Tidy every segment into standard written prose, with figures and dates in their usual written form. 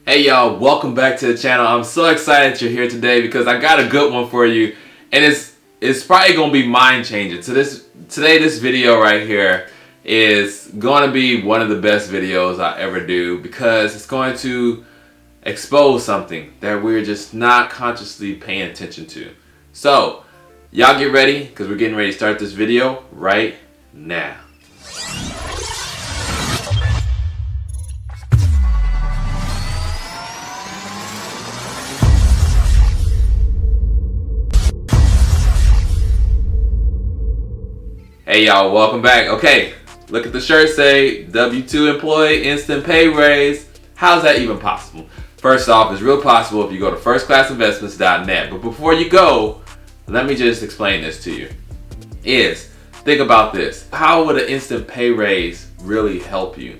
Hey y'all, welcome back to the channel. I'm so excited you're here today because I got a good one for you, and it's probably gonna be mind changing. So this video right here is gonna be one of the best videos I ever do because it's going to expose something that we're just not consciously paying attention to. So y'all get ready because we're getting ready to start this video right now. Hey y'all, welcome back. Okay, look at the shirt, say W-2 employee instant pay raise. How's that even possible? First off, it's real possible if you go to firstclassinvestments.net. But before you go, let me just explain this to you. Think about this. How would an instant pay raise really help you?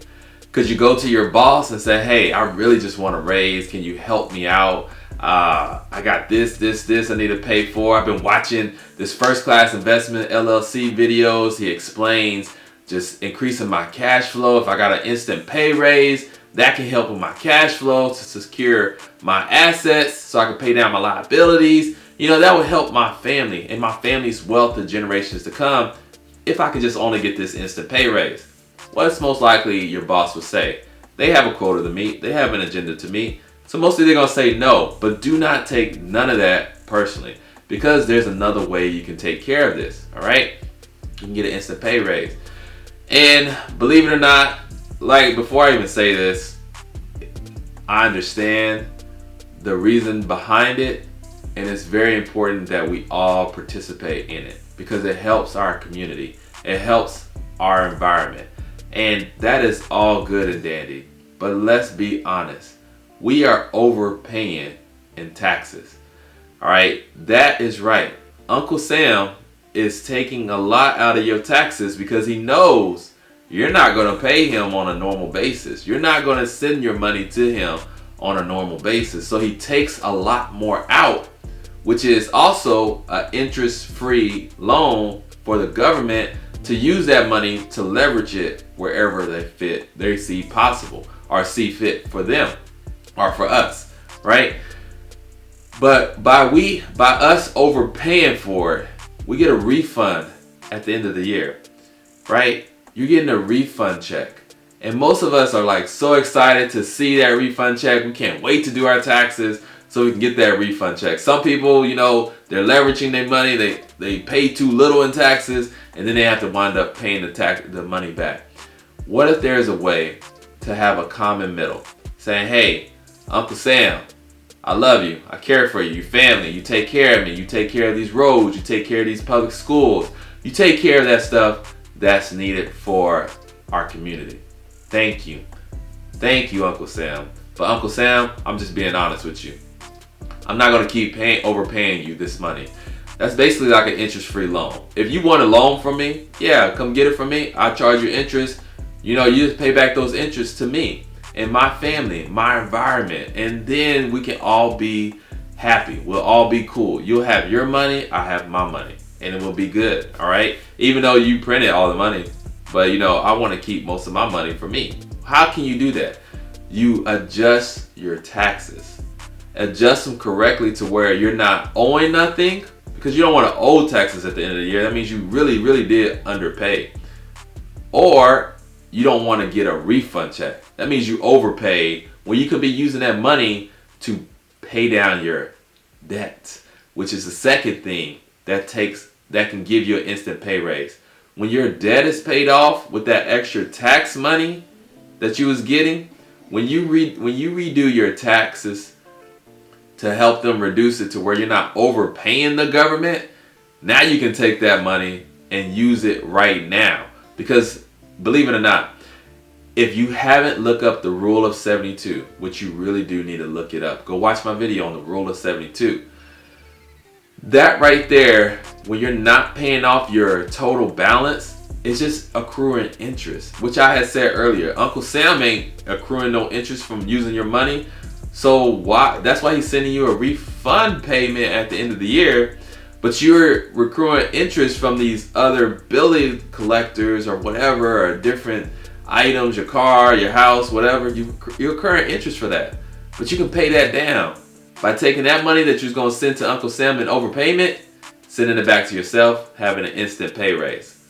Could you go to your boss and say, hey, I really just want a raise. Can you help me out? I got this I need to pay for. I've been watching this First Class Investment LLC videos. He explains just increasing my cash flow. If I got an instant pay raise, that can help with my cash flow to secure my assets so I can pay down my liabilities. You know, that would help my family and my family's wealth of generations to come if I could just only get this instant pay raise. What's most likely your boss would say? They have a quota to meet. They have an agenda to meet. So mostly they're going to say no, but do not take none of that personally because there's another way you can take care of this, all right? You can get an instant pay raise. And believe it or not, like before I even say this, I understand the reason behind it, and it's very important that we all participate in it because it helps our community. It helps our environment. And that is all good and dandy, but let's be honest. We are overpaying in taxes. All right, that is right. Uncle Sam is taking a lot out of your taxes because he knows you're not going to pay him on a normal basis. You're not going to send your money to him on a normal basis. So he takes a lot more out, which is also an interest-free loan for the government to use that money to leverage it wherever they see possible or see fit for them. Or for us, right? But by us overpaying for it, we get a refund at the end of the year, right? You're getting a refund check. And most of us are like so excited to see that refund check. We can't wait to do our taxes so we can get that refund check. Some people, you know, they're leveraging their money. They pay too little in taxes and then they have to wind up paying the money back. What if there's a way to have a common middle saying, hey, Uncle Sam, I love you. I care for you. Your family. You take care of me. You take care of these roads. You take care of these public schools. You take care of that stuff that's needed for our community. Thank you. Thank you, Uncle Sam. But Uncle Sam, I'm just being honest with you. I'm not going to keep overpaying you this money. That's basically like an interest-free loan. If you want a loan from me, yeah, come get it from me. I charge you interest. You know, you just pay back those interests to me. And my family, my environment, and then we can all be happy. We'll all be cool. You'll have your money, I have my money, and it will be good, all right? Even though you printed all the money, but you know, I want to keep most of my money for me. How can you do that? You adjust your taxes. Adjust them correctly to where you're not owing nothing because you don't want to owe taxes at the end of the year. That means you really, really did underpay. Or you don't want to get a refund check. That means you overpaid when you could be using that money to pay down your debt, which is the second thing that can give you an instant pay raise. When your debt is paid off with that extra tax money that you was getting, when you redo your taxes to help them reduce it to where you're not overpaying the government, now you can take that money and use it right now. Because believe it or not, if you haven't looked up the rule of 72, which you really do need to look it up, go watch my video on the rule of 72. That right there, when you're not paying off your total balance, it's just accruing interest, which I had said earlier. Uncle Sam ain't accruing no interest from using your money. So why? That's why he's sending you a refund payment at the end of the year. But you're accruing interest from these other billing collectors or whatever, or different items, your car, your house, whatever. You're accruing interest for that. But you can pay that down by taking that money that you're going to send to Uncle Sam in overpayment, sending it back to yourself, having an instant pay raise.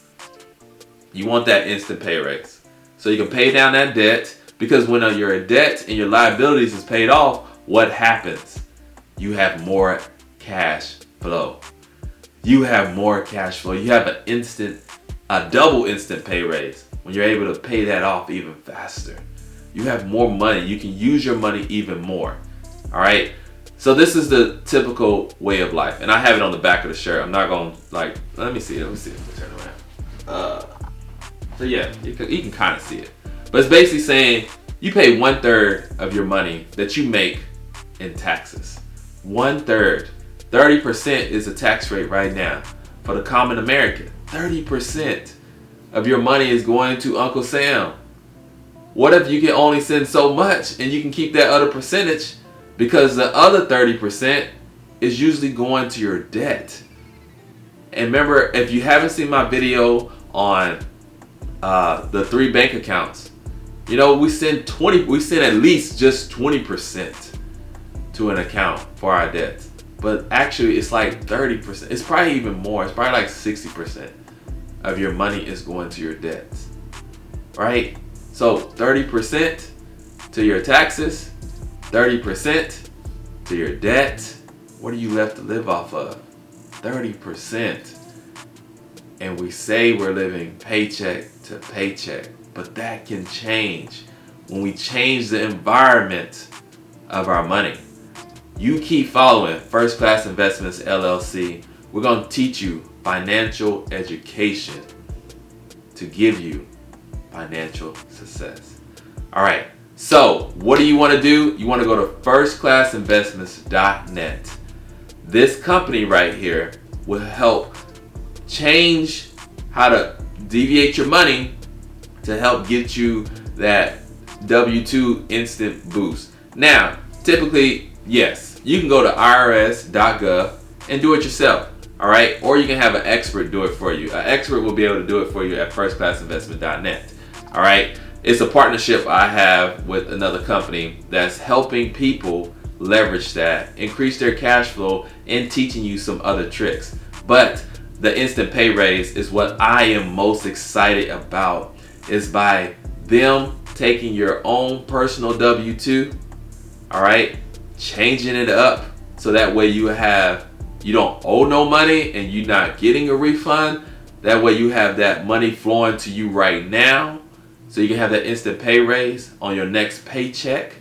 You want that instant pay raise. So you can pay down that debt, because when you're in debt and your liabilities is paid off, what happens? You have more cash flow. You have more cash flow. You have a double instant pay raise when you're able to pay that off even faster. You have more money. You can use your money even more. All right. So this is the typical way of life, and I have it on the back of the shirt. I'm not going to let me see. Let me turn around. So yeah, you can kind of see it. But it's basically saying you pay 1/3 of your money that you make in taxes. 1/3. 30% is the tax rate right now for the common American. 30% of your money is going to Uncle Sam. What if you can only send so much and you can keep that other percentage, because the other 30% is usually going to your debt? And remember, if you haven't seen my video on the 3 bank accounts, we send at least just 20% to an account for our debts. But actually it's like 30%. It's probably even more. It's probably like 60% of your money is going to your debts. Right? So 30% to your taxes, 30% to your debt. What are you left to live off of? 30%. And we say we're living paycheck to paycheck, but that can change when we change the environment of our money. You keep following First Class Investments LLC. We're going to teach you financial education to give you financial success. All right. So what do you want to do? You want to go to firstclassinvestments.net. This company right here will help change how to deviate your money to help get you that W-2 instant boost. Now, typically, yes, you can go to irs.gov and do it yourself. All right. Or you can have an expert do it for you. An expert will be able to do it for you at firstclassinvestment.net. All right. It's a partnership I have with another company that's helping people leverage that, increase their cash flow, and teaching you some other tricks. But the instant pay raise is what I am most excited about, is by them taking your own personal W-2, all right, changing it up so that way you don't owe no money and you're not getting a refund. That way you have that money flowing to you right now, so you can have that instant pay raise on your next paycheck.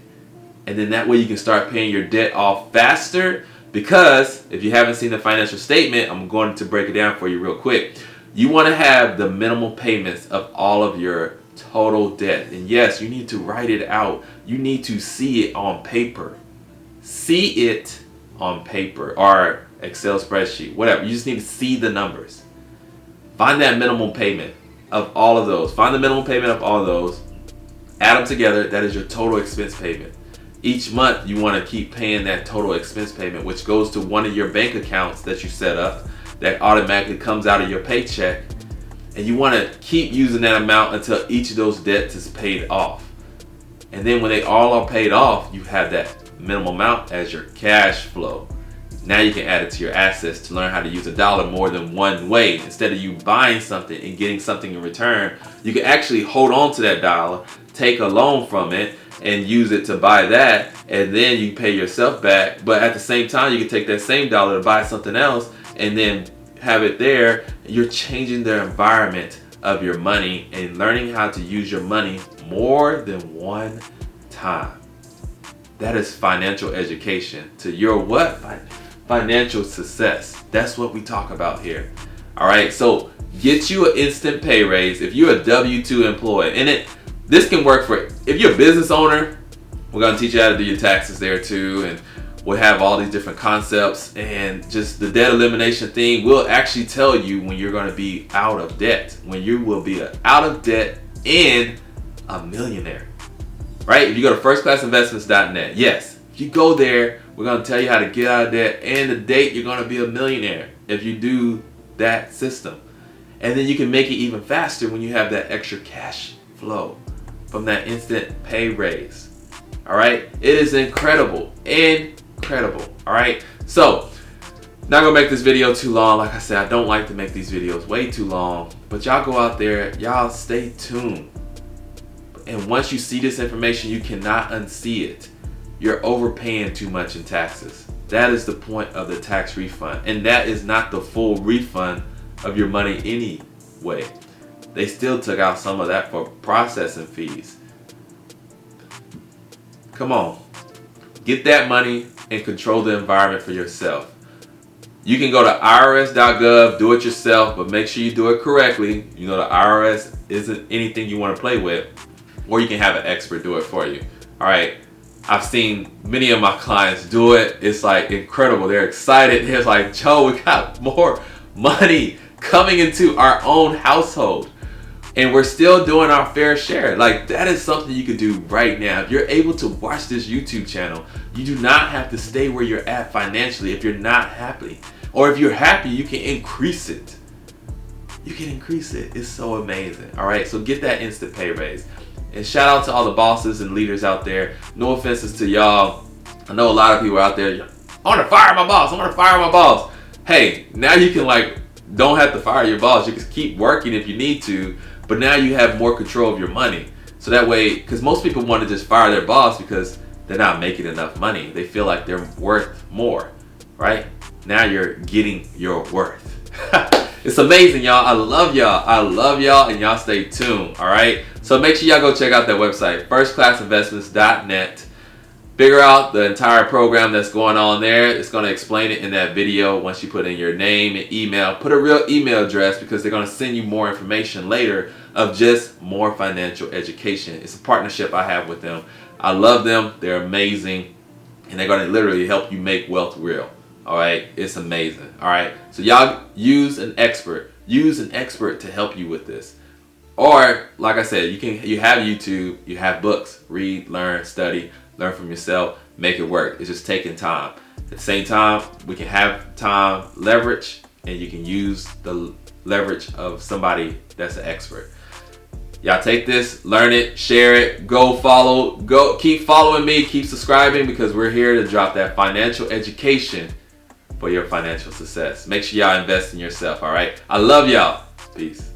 And then that way you can start paying your debt off faster. Because if you haven't seen the financial statement, I'm going to break it down for you real quick. You want to have the minimal payments of all of your total debt. And yes, you need to write it out. You need to see it on paper. See it on paper or Excel spreadsheet, whatever. You just need to see the numbers. Find that minimum payment of all of those. Find the minimum payment of all of those. Add them together. That is your total expense payment. Each month you want to keep paying that total expense payment, which goes to one of your bank accounts that you set up that automatically comes out of your paycheck. And you want to keep using that amount until each of those debts is paid off. And then when they all are paid off, you have that minimum amount as your cash flow. Now you can add it to your assets to learn how to use a dollar more than one way. Instead of you buying something and getting something in return, you can actually hold on to that dollar, take a loan from it, and use it to buy that, and then you pay yourself back. But at the same time, you can take that same dollar to buy something else and then have it there. You're changing the environment of your money and learning how to use your money more than one time. That is financial education to your what? Financial success. That's what we talk about here. All right, so get you an instant pay raise if you're a W-2 employee. And this can work for, if you're a business owner, we're going to teach you how to do your taxes there too. And we'll have all these different concepts, and just the debt elimination thing will actually tell you when you're going to be out of debt, when you will be out of debt and a millionaire. Right? If you go to firstclassinvestments.net, yes, if you go there, we're going to tell you how to get out of debt and the date you're going to be a millionaire if you do that system. And then you can make it even faster when you have that extra cash flow from that instant pay raise. All right, it is incredible, incredible. All right, so not gonna make this video too long. Like I said, I don't like to make these videos way too long, but y'all go out there, y'all stay tuned. And once you see this information, you cannot unsee it. You're overpaying too much in taxes. That is the point of the tax refund. And that is not the full refund of your money anyway. They still took out some of that for processing fees. Come on. Get that money and control the environment for yourself. You can go to irs.gov, do it yourself, but make sure you do it correctly. You know, the IRS isn't anything you want to play with. Or you can have an expert do it for you. All right. I've seen many of my clients do it. It's like incredible. They're excited. They're like, Joe, we got more money coming into our own household. And we're still doing our fair share. Like, that is something you could do right now. If you're able to watch this YouTube channel, you do not have to stay where you're at financially if you're not happy. Or if you're happy, you can increase it. You can increase it. It's so amazing. All right, so get that instant pay raise. And shout out to all the bosses and leaders out there. No offenses to y'all. I know a lot of people out there, I want to fire my boss. I want to fire my boss. Hey, now you can don't have to fire your boss. You can keep working if you need to, but now you have more control of your money. So that way, because most people want to just fire their boss because they're not making enough money. They feel like they're worth more, right? Now you're getting your worth. It's amazing, y'all. I love y'all. I love y'all, and y'all stay tuned, all right? So make sure y'all go check out that website, firstclassinvestments.net. Figure out the entire program that's going on there. It's going to explain it in that video once you put in your name and email. Put a real email address because they're going to send you more information later of just more financial education. It's a partnership I have with them. I love them. They're amazing, and they're going to literally help you make wealth real. All right, it's amazing. All right, so y'all use an expert. Use an expert to help you with this. Or, like I said, you have YouTube, you have books. Read, learn, study, learn from yourself, make it work. It's just taking time. At the same time, we can have time leverage, and you can use the leverage of somebody that's an expert. Y'all take this, learn it, share it, go follow, keep following me, keep subscribing, because we're here to drop that financial education for your financial success. Make sure y'all invest in yourself, all right? I love y'all. Peace.